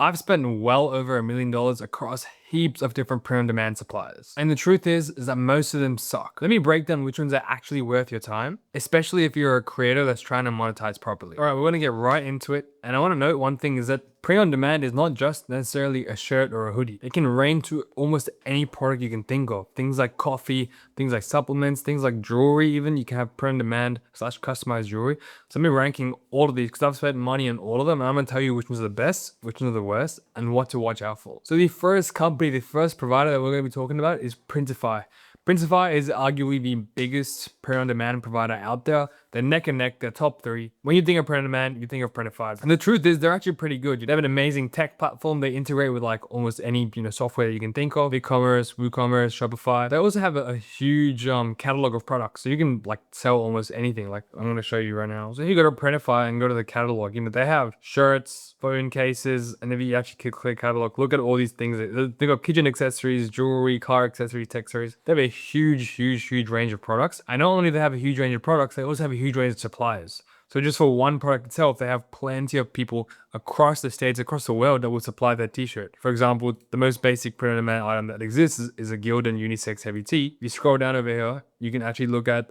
I've spent well over $1 million across heaps of different print-on-demand suppliers. And the truth is that most of them suck. Let me break down which ones are actually worth your time, especially if you're a creator that's trying to monetize properly. All right, we're gonna get right into it. And I wanna note one thing is that print-on-demand is not just necessarily a shirt or a hoodie. It can range to almost any product you can think of. Things like coffee, things like supplements, things like jewelry even. You can have print-on-demand / customized jewelry. So I'm ranking all of these because I've spent money on all of them. And I'm gonna tell you which ones are the best, which ones are the worst, and what to watch out for. So the first provider that we're going to be talking about is Printify. Printify is arguably the biggest print-on-demand provider out there. They're neck and neck, they're top 3. When you think of print-on-demand, you think of Printify. And the truth is, they're actually pretty good. They have an amazing tech platform. They integrate with like almost any software that you can think of. BigCommerce, WooCommerce, Shopify. They also have a huge catalog of products. So you can like sell almost anything. Like I'm going to show you right now. So if you go to Printify and go to the catalog, they have shirts, phone cases, and if you actually click catalog, look at all these things. They've got kitchen accessories, jewelry, car accessories, tech accessories. They have a huge range of products. And not only do they have a huge range of products, they also have a huge range of suppliers. So just for one product itself, they have plenty of people across the states, across the world that will supply that t-shirt. For example, the most basic print-on-demand item that exists is a Gildan unisex heavy tee. If you scroll down over here, you can actually look at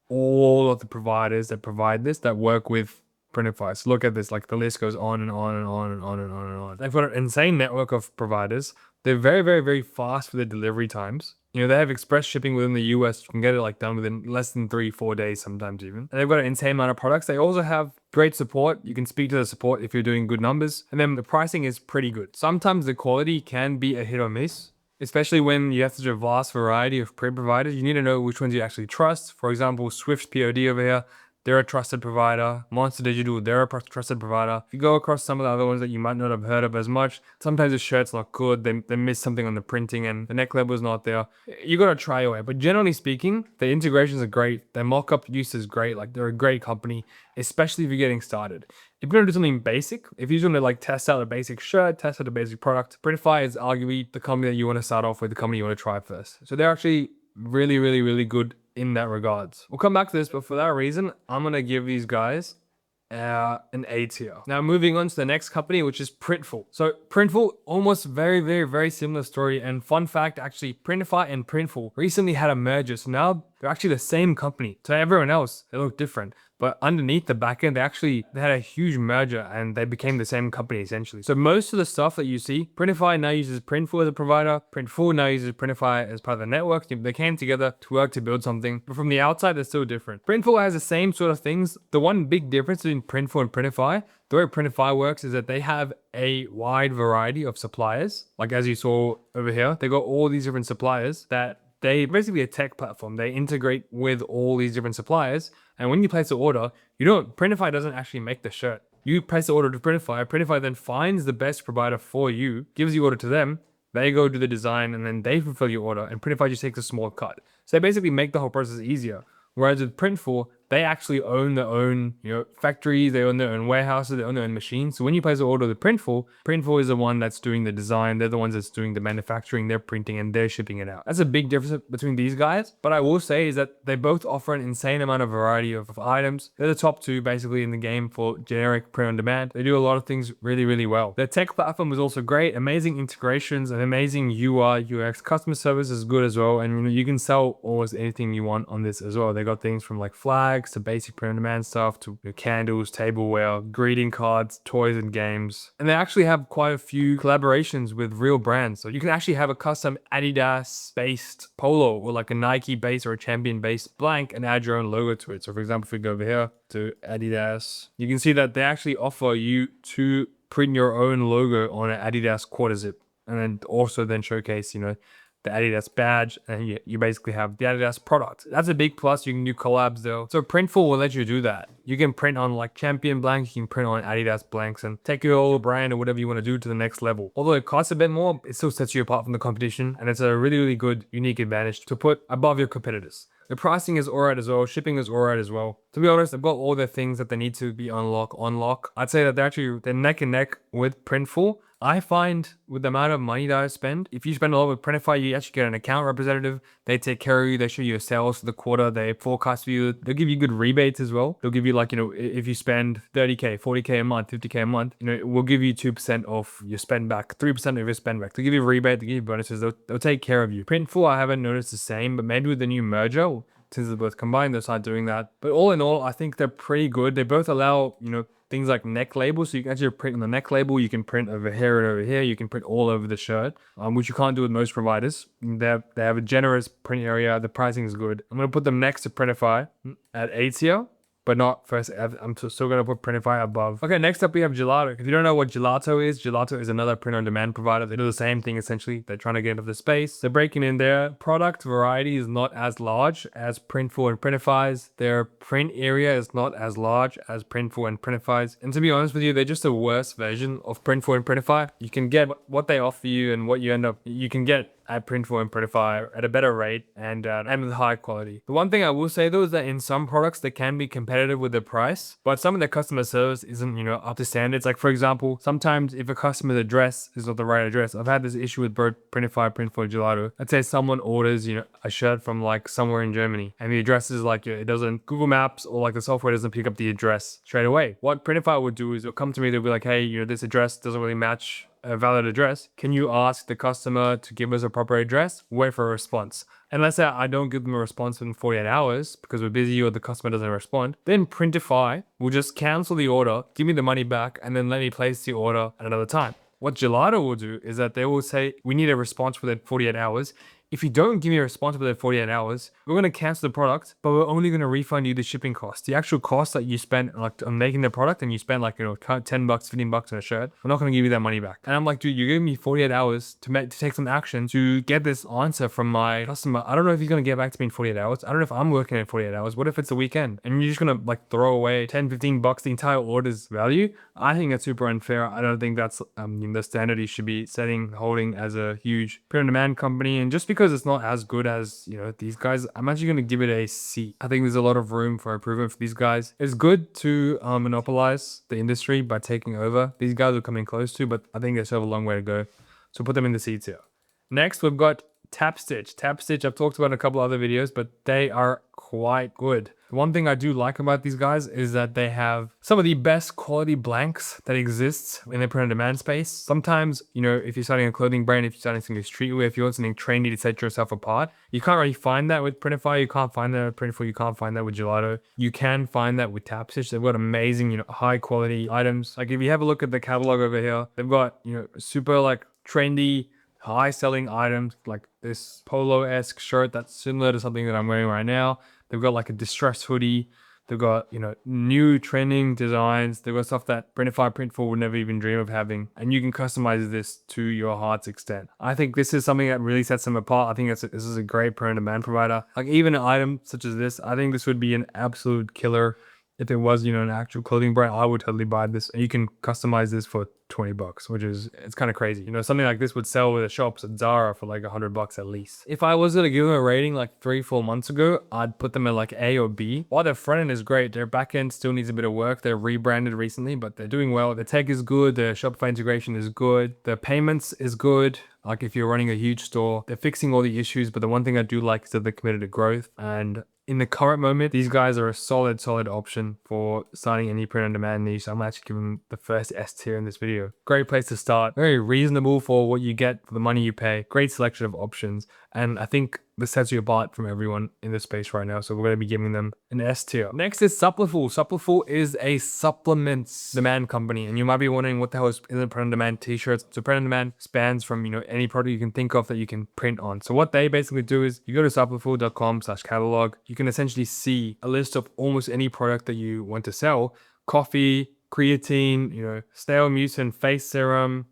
all of the providers that provide this, that work with Printify. So look at this, like the list goes on and on and on and on and on and on. They've got an insane network of providers. They're very fast for their delivery times. They have express shipping within the US. You can get it like done within less than 3-4 days sometimes even. And they've got an insane amount of products. They also have great support. You can speak to the support if you're doing good numbers. And then the pricing is pretty good. Sometimes the quality can be a hit or miss, especially when you have such a vast variety of print providers. You need to know which ones you actually trust. For example, Swift POD over here, they're a trusted provider. Monster Digital, they're a trusted provider. If you go across some of the other ones that you might not have heard of as much, sometimes the shirt's not good. They miss something on the printing and the neck label's not there. You gotta try your way. But generally speaking, the integrations are great. Their mock-up use is great. Like they're a great company, especially if you're getting started. If you're gonna do something basic, if you're gonna like test out a basic shirt, test out a basic product, Printify is arguably the company that you wanna start off with, the company you wanna try first. So they're actually really good in that regards. We'll come back to this, but for that reason, I'm gonna give these guys an A tier. Now moving on to the next company, which is Printful. So Printful, almost very similar story. And fun fact, actually, Printify and Printful recently had a merger. So now they're actually the same company. To everyone else, they look different. But underneath the backend, they had a huge merger and they became the same company essentially. So most of the stuff that you see, Printify now uses Printful as a provider. Printful now uses Printify as part of the network. They came together to work to build something. But from the outside, they're still different. Printful has the same sort of things. The one big difference between Printful and Printify, the way Printify works is that they have a wide variety of suppliers. Like as you saw over here, they got all these different suppliers that they basically a tech platform. They integrate with all these different suppliers. And when you place an order, Printify doesn't actually make the shirt. You place the order to Printify. Printify then finds the best provider for you, gives the order to them. They go do the design and then they fulfill your order. And Printify just takes a small cut. So they basically make the whole process easier. Whereas with Printful, they actually own their own factories, they own their own warehouses, they own their own machines. So when you place an order with Printful, Printful is the one that's doing the design, they're the ones that's doing the manufacturing, they're printing, and they're shipping it out. That's a big difference between these guys. But I will say is that they both offer an insane amount of variety of items. They're the top 2 basically in the game for generic print on demand. They do a lot of things really well. Their tech platform is also great, amazing integrations, an amazing UI, UX, customer service is good as well. And you can sell almost anything you want on this as well. They got things from like flags to basic print-on-demand stuff to candles, tableware, greeting cards, toys and games. And they actually have quite a few collaborations with real brands. So you can actually have a custom Adidas-based polo or like a Nike-based or a Champion-based blank and add your own logo to it. So for example, if we go over here to Adidas, you can see that they actually offer you to print your own logo on an Adidas quarter zip and then also then showcase, the Adidas badge, and you basically have the Adidas product. That's a big plus. You can do collabs though. So Printful will let you do that. You can print on like Champion blanks, you can print on Adidas blanks and take your whole brand or whatever you want to do to the next level. Although it costs a bit more, it still sets you apart from the competition and it's a really good, unique advantage to put above your competitors. The pricing is alright as well. Shipping is alright as well. To be honest, they've got all the things that they need to be on lock. I'd say that they're neck and neck with Printful. I find with the amount of money that I spend, if you spend a lot with Printify, you actually get an account representative. They take care of you. They show you your sales for the quarter. They forecast for you. They'll give you good rebates as well. They'll give you like, if you spend 30K, 40K a month, 50K a month, we'll give you 2% off your spend back, 3% of your spend back. They'll give you a rebate. They'll give you bonuses. They'll take care of you. Printful, I haven't noticed the same, but maybe with the new merger, since they're both combined, they'll start doing that. But all in all, I think they're pretty good. They both allow, things like neck labels. So you can actually print on the neck label. You can print over here and over here. You can print all over the shirt, which you can't do with most providers. They have a generous print area. The pricing is good. I'm going to put them next to Printify at A tier, but not first. I'm still going to put Printify above. Okay, next up we have Gelato. If you don't know what Gelato is another print-on-demand provider. They do the same thing essentially. They're trying to get into the space. They're breaking in. Their product variety is not as large as Printful and Printify's. Their print area is not as large as Printful and Printify's. And to be honest with you, they're just a worse version of Printful and Printify. You can get what they offer you and what you can get at Printful and Printify at a better rate and with high quality. The one thing I will say though is that in some products they can be competitive with the price, but some of their customer service isn't up to standards. Like for example, sometimes if a customer's address is not the right address, I've had this issue with both Printify, Printful, Gelato. Let's say someone orders a shirt from like somewhere in Germany, and the address is like it doesn't Google Maps or like the software doesn't pick up the address straight away. What Printify would do is it'll come to me. They'll be like, hey, this address doesn't really match a valid address. Can you ask the customer to give us a proper address? Wait for a response. And let's say I don't give them a response within 48 hours because we're busy or the customer doesn't respond. Then Printify will just cancel the order, give me the money back, and then let me place the order at another time. What Gelato will do is that they will say, we need a response within 48 hours. If you don't give me a response within 48 hours, we're going to cancel the product, but we're only going to refund you the shipping cost. The actual cost that you spent on making the product, and you spend $10, $15 on a shirt, we're not going to give you that money back. And I'm like, dude, you gave me 48 hours to take some action to get this answer from my customer. I don't know if he's going to get back to me in 48 hours. I don't know if I'm working in 48 hours. What if it's a weekend? And you're just going to throw away $10, $15, the entire order's value? I think that's super unfair. I don't think that's the standard you should be holding as a huge print-on-demand company. And just because it's not as good as these guys, I'm actually going to give it a C. I think there's a lot of room for improvement for these guys. It's good to monopolize the industry by taking over. These guys are coming close to, but I think they still have a long way to go. So put them in the C tier. Next, we've got Tapstitch. Tapstitch, I've talked about in a couple other videos, but they are quite good. The one thing I do like about these guys is that they have some of the best quality blanks that exists in the print-on-demand space. Sometimes, if you're starting a clothing brand, if you're starting something streetwear, if you want something trendy to set yourself apart, you can't really find that with Printify. You can't find that with Printful. You can't find that with Gelato. You can find that with Tapstitch. They've got amazing, high quality items. Like if you have a look at the catalog over here, they've got, super trendy, high selling items like this polo-esque shirt that's similar to something that I'm wearing right now. They've got a distressed hoodie. They've got, new trending designs. They've got stuff that Printify, Printful would never even dream of having. And you can customize this to your heart's extent. I think this is something that really sets them apart. I think this is a great print-on-demand provider. Even an item such as this, I think this would be an absolute killer. If it was, an actual clothing brand, I would totally buy this. And you can customize this for $20, which it's kind of crazy. Something like this would sell with the shops at Zara for $100 at least. If I was gonna give them a rating 3-4 months ago, I'd put them at A or B. While their front end is great, their back end still needs a bit of work. They're rebranded recently, but they're doing well. The tech is good. The Shopify integration is good. The payments is good. If you're running a huge store, they're fixing all the issues. But the one thing I do like is that they're committed to growth. And in the current moment, these guys are a solid option for starting any print-on-demand niche. I'm actually giving them the first S tier in this video. Great place to start. Very reasonable for what you get for the money you pay. Great selection of options. And I think this sets you apart from everyone in this space right now. So we're going to be giving them an S tier. Next is Supliful. Supliful is a supplements demand company. And you might be wondering what the hell is a print-on-demand t-shirts. So print-on-demand spans from, any product you can think of that you can print on. So what they basically do is you go to supliful.com/catalog. You can essentially see a list of almost any product that you want to sell. Coffee, creatine, stale mucin, face serum,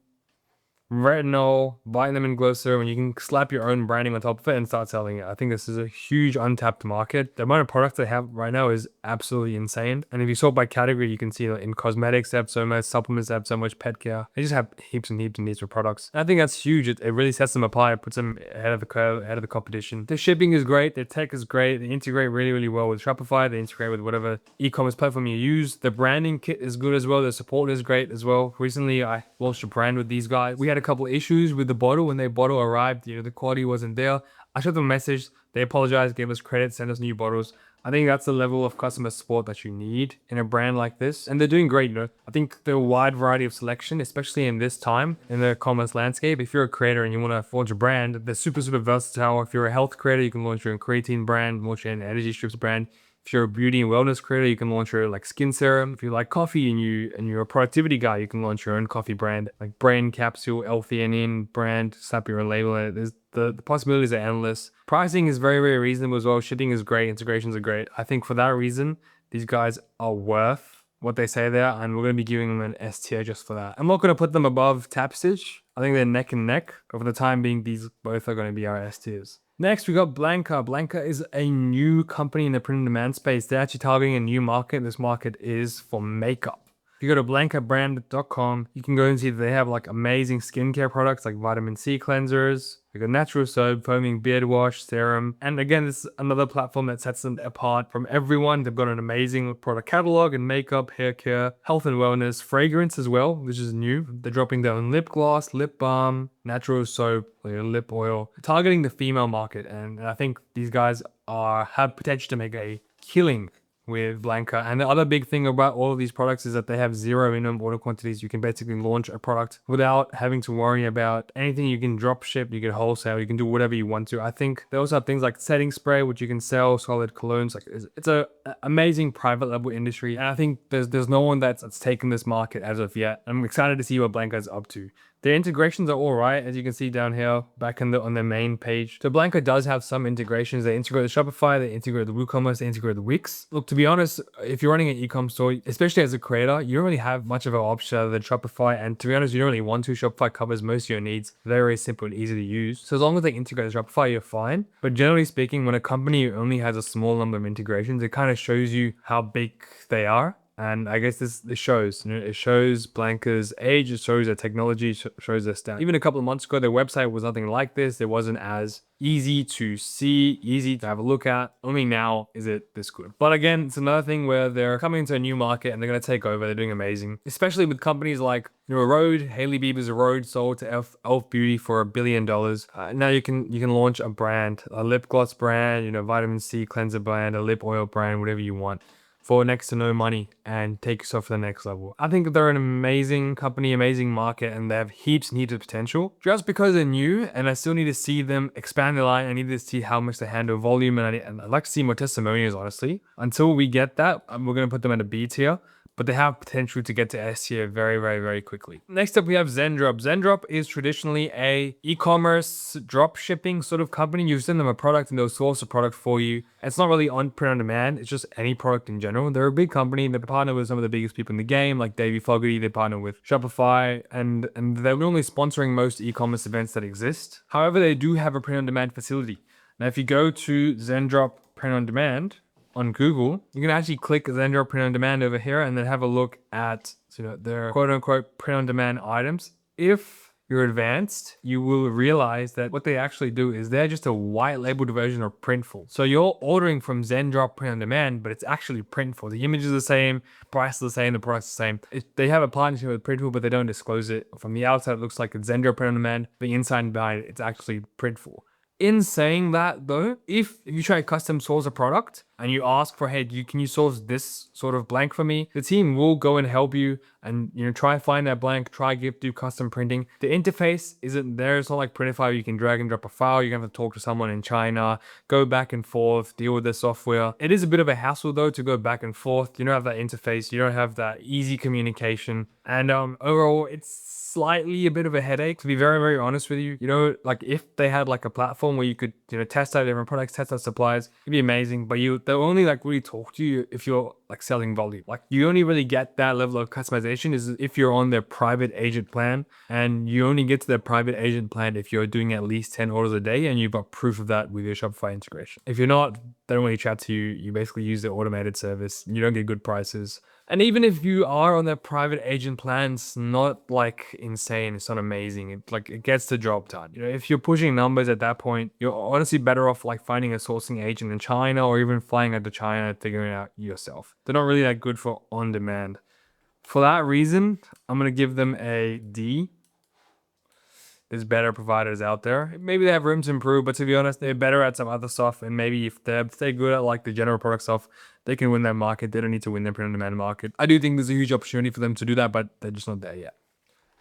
retinol, vitamin glow serum, and you can slap your own branding on top of it and start selling it. I think this is a huge untapped market. The amount of products they have right now is absolutely insane. And if you sort by category, you can see that in cosmetics, they have so much, supplements, they have so much, pet care. They just have heaps and heaps and heaps of products. And I think that's huge. It really sets them apart. It puts them ahead of the curve, ahead of the competition. Their shipping is great. Their tech is great. They integrate really, really well with Shopify. They integrate with whatever e-commerce platform you use. The branding kit is good as well. The support is great as well. Recently, I launched a brand with these guys. We had a couple issues with the bottle. When their bottle arrived, the quality wasn't there. I shot them a message. They apologized, gave us credit, sent us new bottles. I think that's the level of customer support that you need in a brand like this. And they're doing great, I think the wide variety of selection, especially in this time in the commerce landscape, if you're a creator and you want to launch a brand, they're super, super versatile. If you're a health creator, you can launch your own creatine brand, launch your own energy strips brand. If you're a beauty and wellness creator, you can launch your like skin serum. If you like coffee and you're a productivity guy, you can launch your own coffee brand, like brain capsule, L-theanine brand, slap your own label in it. There's the possibilities are endless. Pricing is very, very reasonable as well. Shipping is great. Integrations are great. I think for that reason, these guys are worth what they say there, and we're going to be giving them an S tier just for that. I'm not going to put them above Tapstitch. I think they're neck and neck. But for the time being, these both are going to be our S tiers. Next, we got Blanka. Blanka is a new company in the print on demand space. They're actually targeting a new market. This market is for makeup. If you go to blankabrand.com, you can go and see that they have like amazing skincare products like vitamin C cleansers. They got natural soap, foaming beard wash, serum. And again, this is another platform that sets them apart from everyone. They've got an amazing product catalog and makeup, hair care, health and wellness, fragrance as well, which is new. They're dropping their own lip gloss, lip balm, natural soap, lip oil, targeting the female market. And I think these guys have potential to make a killing with Blanka. And the other big thing about all of these products is that they have zero minimum order quantities. You can basically launch a product without having to worry about anything. You can drop ship, you can wholesale, you can do whatever you want to. I think they also have things like setting spray, which you can sell, solid colognes. Like it's a amazing private level industry. And I think there's no one that's taken this market as of yet. I'm excited to see what Blanka is up to. Their integrations are all right, as you can see down here, back on their main page. So Blanka does have some integrations. They integrate with Shopify, they integrate with WooCommerce, they integrate with Wix. Look, to be honest, if you're running an e-com store, especially as a creator, you don't really have much of an option other than Shopify. And to be honest, you don't really want to. Shopify covers most of your needs. Very simple and easy to use. So as long as they integrate with Shopify, you're fine. But generally speaking, when a company only has a small number of integrations, it kind of shows you how big they are. And I guess this shows, it shows Blanka's age, it shows their technology, shows their stats. Even a couple of months ago, their website was nothing like this. It wasn't as easy to see, easy to have a look at. Only now is it this good. But again, it's another thing where they're coming into a new market and they're going to take over. They're doing amazing, especially with companies like Rode. Hailey Bieber's Rode sold to Elf Beauty for $1 billion. Now you can launch a brand, a lip gloss brand, vitamin C cleanser brand, a lip oil brand, whatever you want, for next to no money and take yourself to the next level. I think they're an amazing company, amazing market, and they have heaps and heaps of potential. Just because they're new, and I still need to see them expand their line, I need to see how much they handle volume, and I'd like to see more testimonials, honestly. Until we get that, we're going to put them at a B tier. But they have potential to get to S tier very, very, very quickly. Next up, we have Zendrop. Zendrop is traditionally a e-commerce drop shipping sort of company. You send them a product and they'll source a product for you. It's not really on print on demand. It's just any product in general. They're a big company. They partner with some of the biggest people in the game, like Davey Fogarty. They partner with Shopify, and they're normally sponsoring most e-commerce events that exist. However, they do have a print on demand facility. Now, if you go to Zendrop print on demand on Google, you can actually click Zendrop print on demand over here and then have a look at their quote unquote print on demand items. If you're advanced, you will realize that what they actually do is they're just a white labeled version of Printful. So you're ordering from Zendrop print on demand, but it's actually Printful. The image is the same, price is the same, the product's the same. They have a partnership with Printful, but they don't disclose it. From the outside, it looks like it's Zendrop print on demand. The inside and behind it, it's actually Printful. In saying that though, if you try to custom source a product and you ask for, hey, can you source this sort of blank for me? The team will go and help you and try and find that blank, do custom printing. The interface isn't there. It's not like Printify. You can drag and drop a file. You're gonna have to talk to someone in China, go back and forth, deal with the software. It is a bit of a hassle though to go back and forth. You don't have that interface. You don't have that easy communication. And overall, it's slightly a bit of a headache, to be very, very honest with you. Like if they had like a platform where you could test out different products, test out suppliers, it'd be amazing. But they'll only like really talk to you if you're like selling volume. Like you only really get that level of customization monetization is if you're on their private agent plan, and you only get to their private agent plan if you're doing at least 10 orders a day and you've got proof of that with your Shopify integration. If you're not, they don't really chat to you. You basically use their automated service. You don't get good prices. And even if you are on their private agent plans, not like insane, it's not amazing. It gets the job done. You know, if you're pushing numbers at that point, you're honestly better off like finding a sourcing agent in China or even flying out to China and figuring it out yourself. They're not really that good for on demand. For that reason, I'm gonna give them a D. There's better providers out there. Maybe they have room to improve, but to be honest, they're better at some other stuff. And maybe if they're good at like the general product stuff, they can win that market. They don't need to win the print-on-demand market. I do think there's a huge opportunity for them to do that, but they're just not there yet.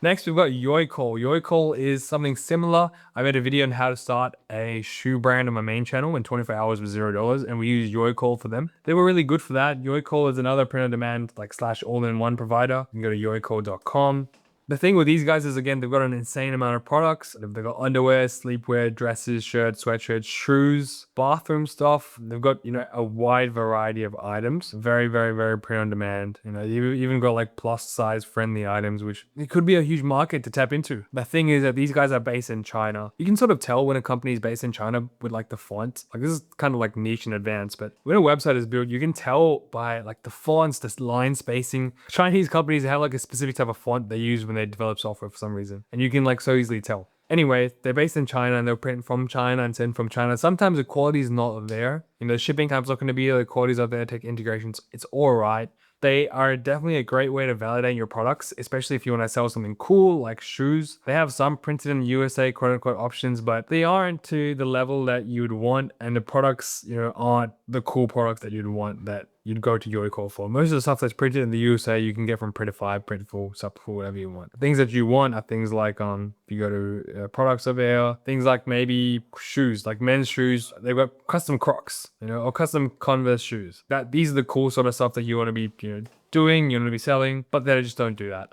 Next, we've got Yoycol. Yoycol is something similar. I made a video on how to start a shoe brand on my main channel in 24 hours with $0, and we used Yoycol for them. They were really good for that. Yoycol is another print-on-demand like / all-in-one provider. You can go to yoycol.com. The thing with these guys is, again, they've got an insane amount of products. They've got underwear, sleepwear, dresses, shirts, sweatshirts, shoes, bathroom stuff. They've got, you know, a wide variety of items. Very, very, very print on demand. You know, you've even got like plus size friendly items, which it could be a huge market to tap into. The thing is that these guys are based in China. You can sort of tell when a company is based in China with like the font. Like this is kind of like niche and advanced, but when a website is built, you can tell by like the fonts, the line spacing. Chinese companies have like a specific type of font they use when they develop software for some reason, and you can like so easily tell. Anyway, they're based in China and they're printing from China and sent from China. Sometimes the quality is not there. You know, the shipping time's not going to be there. The quality's not there. Tech integrations, it's all right. They are definitely a great way to validate your products, especially if you want to sell something cool like shoes. They have some printed in the USA quote unquote options, but they aren't to the level that you'd want, and the products, you know, aren't the cool products that you'd want that you'd go to Yoycol for. Most of the stuff that's printed in the USA you can get from Printify, Printful, Supliful, whatever you want. Things that you want are things like if you go to products over here, things like maybe shoes, like men's shoes. They've got custom Crocs, you know, or custom Converse shoes. These are the cool sort of stuff that you want to be, you know, doing, you want to be selling, but they just don't do that.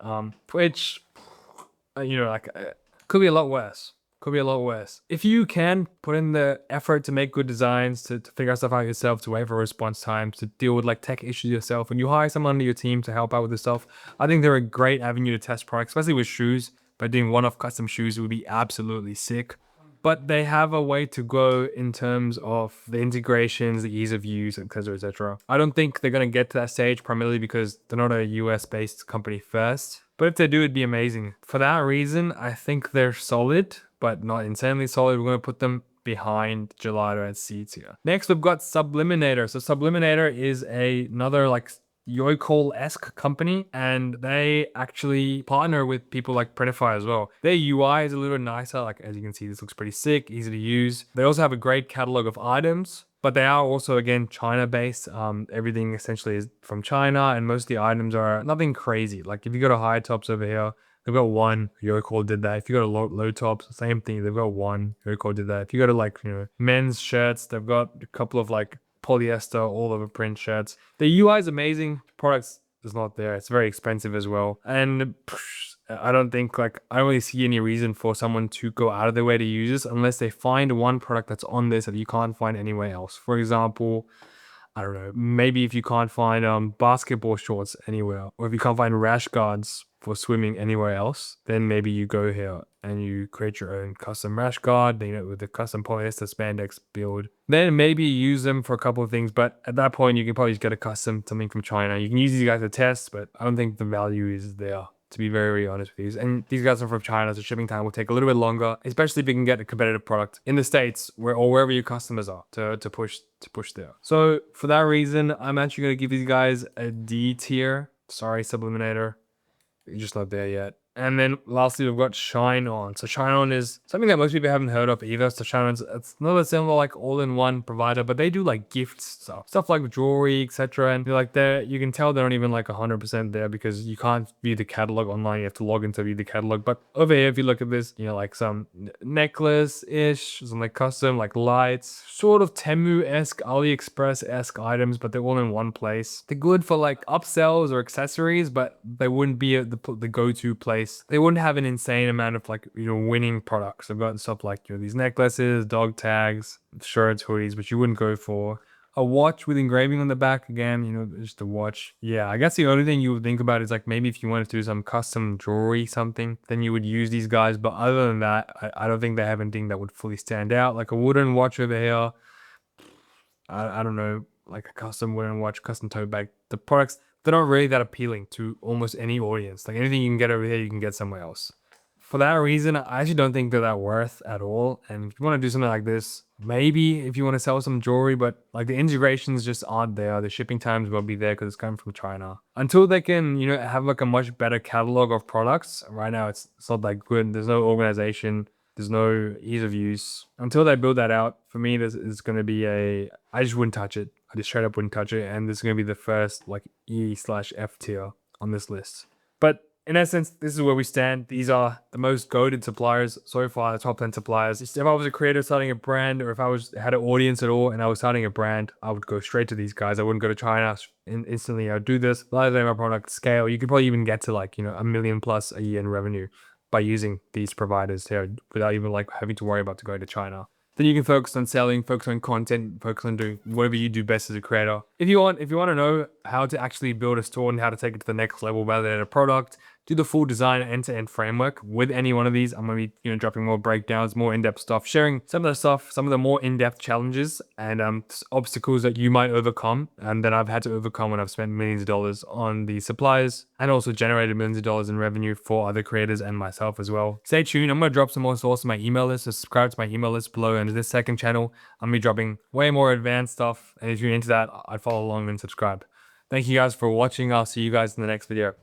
Which, you know, like could be a lot worse. Could be a lot worse. If you can put in the effort to make good designs, to figure out stuff out yourself, to wait for response times, to deal with like tech issues yourself, and you hire someone under your team to help out with this stuff, I think they're a great avenue to test products, especially with shoes. By doing one-off custom shoes, it would be absolutely sick. But they have a way to go in terms of the integrations, the ease of use, etc., etc. I don't think they're going to get to that stage primarily because they're not a US-based company first. But if they do, it'd be amazing. For that reason, I think they're solid, but not insanely solid. We're going to put them behind Gelato and C tier. Next, we've got Subliminator. So Subliminator is another like Yoycol-esque company, and they actually partner with people like Printify as well. Their UI is a little nicer. Like as you can see, this looks pretty sick, easy to use. They also have a great catalog of items, but they are also, again, China-based. Everything essentially is from China, and most of the items are nothing crazy. Like if you go to high tops over here, they've got one, Yoycol did that. If you go to low tops, same thing, they've got one, Yoycol did that. If you go to like, you know, men's shirts, they've got a couple of like polyester all over print shirts. The UI is amazing. The products is not there. It's very expensive as well. And I don't think I don't really see any reason for someone to go out of their way to use this unless they find one product that's on this that you can't find anywhere else. For example, I don't know, maybe if you can't find basketball shorts anywhere, or if you can't find rash guards for swimming anywhere else, then maybe you go here and you create your own custom rash guard, you know, with the custom polyester spandex build. Then maybe use them for a couple of things, but at that point you can probably just get a custom something from China. You can use these guys to test, but I don't think the value is there, to be very, very honest with you. And these guys are from China, so shipping time will take a little bit longer, especially if you can get a competitive product in the States or wherever your customers are to push there. So for that reason, I'm actually going to give these guys a D tier. Sorry, Subliminator. You're just not there yet. And then lastly, we've got Shine On. So Shine On is something that most people haven't heard of either. So Shine On, it's another similar like all-in-one provider, but they do like gifts stuff like jewelry, etc. And like you can tell they're not even like 100% there because you can't view the catalog online. You have to log in to view the catalog. But over here, if you look at this, you know, like some necklace-ish, some like custom like lights, sort of Temu-esque, AliExpress-esque items, but they're all in one place. They're good for like upsells or accessories, but they wouldn't be the go-to place. They wouldn't have an insane amount of like, you know, winning products. They've got stuff like, you know, these necklaces, dog tags, shirts, hoodies, which you wouldn't go for. A watch with engraving on the back, again, you know, just a watch. Yeah, I guess the only thing you would think about is like maybe if you wanted to do some custom jewelry, something, then you would use these guys. But other than that, I don't think they have anything that would fully stand out. Like a wooden watch over here, I don't know, like a custom wooden watch, custom tote bag. The products, they're not really that appealing to almost any audience. Like anything you can get over here, you can get somewhere else. For that reason, I actually don't think they're that worth at all. And if you want to do something like this, maybe if you want to sell some jewelry, but like the integrations just aren't there. The shipping times won't be there because it's coming from China. Until they can, you know, have like a much better catalog of products. Right now, it's not that good. There's no organization. There's no ease of use. Until they build that out, for me, this is going to be I just wouldn't touch it. I just straight up wouldn't touch it. And this is going to be the first like E/F tier on this list. But in essence, this is where we stand. These are the most goated suppliers so far, the top 10 suppliers. If I was a creator starting a brand, or if I had an audience at all and I was starting a brand, I would go straight to these guys. I wouldn't go to China instantly. I'd do this, let my product scale. You could probably even get to like, you know, $1 million plus a year in revenue by using these providers here without even like having to worry about to go to China. Then you can focus on selling, focus on content, focus on doing whatever you do best as a creator. If you want to know how to actually build a store and how to take it to the next level, validate a product, do the full design end-to-end framework with any one of these, I'm going to be, you know, dropping more breakdowns, more in-depth stuff, sharing some of the stuff, some of the more in-depth challenges and obstacles that you might overcome and that I've had to overcome when I've spent millions of dollars on the suppliers and also generated millions of dollars in revenue for other creators and myself as well. Stay tuned. I'm going to drop some more source on my email list, so subscribe to my email list below. And this second channel, I'm going to be dropping way more advanced stuff. And if you're into that, I'd follow along and subscribe. Thank you guys for watching. I'll see you guys in the next video.